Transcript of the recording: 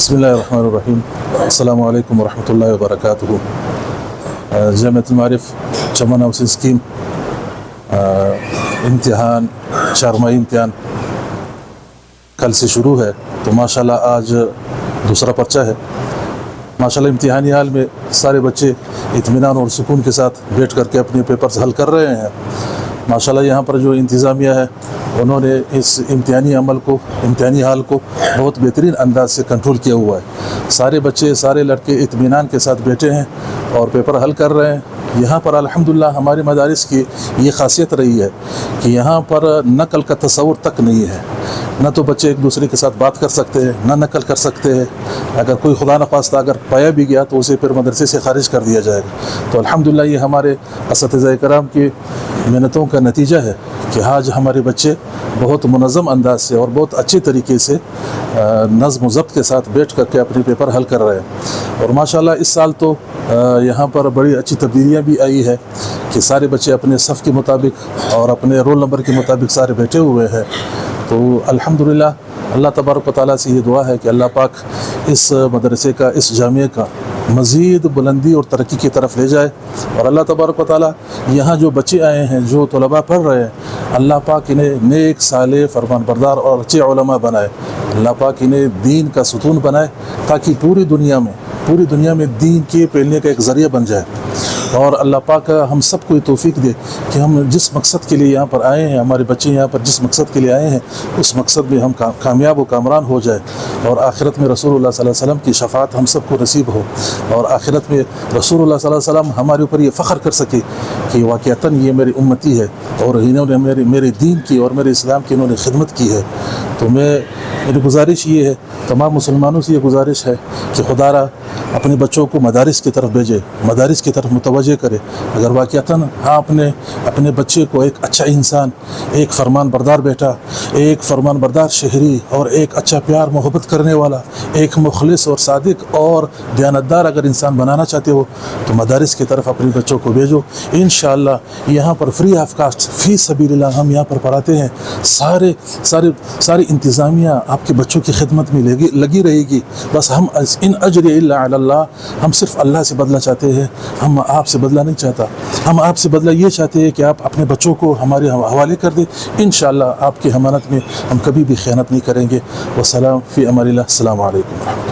بسم اللہ الرحمن الرحیم. السلام علیکم ورحمۃ اللہ وبرکاتہ. جامعۃ المعارف چمن ہاؤسنگ اسکیم امتحان 4 ماہی امتحان کل سے شروع ہے. تو ماشاءاللہ آج دوسرا پرچہ ہے. ماشاءاللہ امتحانی حال میں سارے بچے اطمینان اور سکون کے ساتھ بیٹھ کر کے اپنے پیپرز حل کر رہے ہیں. ماشاءاللہ یہاں پر جو انتظامیہ ہے انہوں نے اس امتحانی عمل کو، امتحانی حال کو بہت بہترین انداز سے کنٹرول کیا ہوا ہے. سارے بچے، سارے لڑکے اطمینان کے ساتھ بیٹھے ہیں اور پیپر حل کر رہے ہیں. یہاں پر الحمدللہ ہمارے مدارس کی یہ خاصیت رہی ہے کہ یہاں پر نقل کا تصور تک نہیں ہے. نہ تو بچے ایک دوسرے کے ساتھ بات کر سکتے ہیں، نہ نقل کر سکتے ہیں. اگر کوئی خدا نخواستہ اگر پایا بھی گیا تو اسے پھر مدرسے سے خارج کر دیا جائے گا. تو الحمدللہ یہ ہمارے اساتذہ کرام کی محنتوں کا نتیجہ ہے کہ آج ہمارے بچے بہت منظم انداز سے اور بہت اچھے طریقے سے نظم و ضبط کے ساتھ بیٹھ کر کے اپنے پیپر حل کر رہے ہیں. اور ماشاءاللہ اس سال تو یہاں پر بڑی اچھی تبدیلیاں بھی آئی ہے کہ سارے بچے اپنے صف کے مطابق اور اپنے رول نمبر کے مطابق سارے بیٹھے ہوئے ہیں. تو الحمدللہ اللہ تبارک و تعالیٰ سے یہ دعا ہے کہ اللہ پاک اس مدرسے کا، اس جامعہ کا مزید بلندی اور ترقی کی طرف لے جائے. اور اللہ تبارک و تعالیٰ یہاں جو بچے آئے ہیں، جو طلباء پڑھ رہے ہیں، اللہ پاک انہیں نیک، صالح، فرمان بردار اور اچھے علماء بنائے. اللہ پاک انہیں دین کا ستون بنائے تاکہ پوری دنیا میں دین کے پھیلنے کا ایک ذریعہ بن جائے. اور اللہ پاک ہم سب کو یہ توفیق دے کہ ہم جس مقصد کے لیے یہاں پر آئے ہیں، ہمارے بچے یہاں پر جس مقصد کے لیے آئے ہیں، اس مقصد میں ہم کامیاب و کامران ہو جائے اور آخرت میں رسول اللہ صلی اللہ علیہ وسلم کی شفاعت ہم سب کو نصیب ہو. اور آخرت میں رسول اللہ صلی اللہ علیہ وسلم ہمارے اوپر یہ فخر کر سکے کہ واقعتاً یہ میری امتی ہے اور انہوں نے میرے دین کی اور میرے اسلام کی انہوں نے خدمت کی ہے. تو میری گزارش یہ ہے، تمام مسلمانوں سے یہ گزارش ہے کہ خدا را اپنے بچوں کو مدارس کی طرف بھیجے، مدارس کی طرف متوجہ کرے. اگر واقعتاً آپ نے اپنے بچے کو ایک اچھا انسان، ایک فرمان بردار بیٹا، ایک فرمان بردار شہری اور ایک اچھا پیار محبت کرنے والا، ایک مخلص اور صادق اور دیانتدار اگر انسان بنانا چاہتے ہو تو مدارس کی طرف اپنے بچوں کو بھیجو. انشاءاللہ یہاں پر فری آف کاسٹ، فی سبیل اللہ ہم یہاں پر پڑھاتے ہیں. ساری انتظامیہ آپ کے بچوں کی خدمت میں لگی رہے گی. بس ہم ان اجر الا علی اللہ، ہم صرف اللہ سے بدلہ چاہتے ہیں. ہم آپ سے بدلہ نہیں چاہتا. ہم آپ سے بدلہ یہ چاہتے ہیں کہ آپ اپنے بچوں کو ہمارے حوالے کر دیں. انشاءاللہ آپ کی امانت میں ہم کبھی بھی خیانت نہیں کریں گے. والسلام فی امان اللہ. السلام علیکم.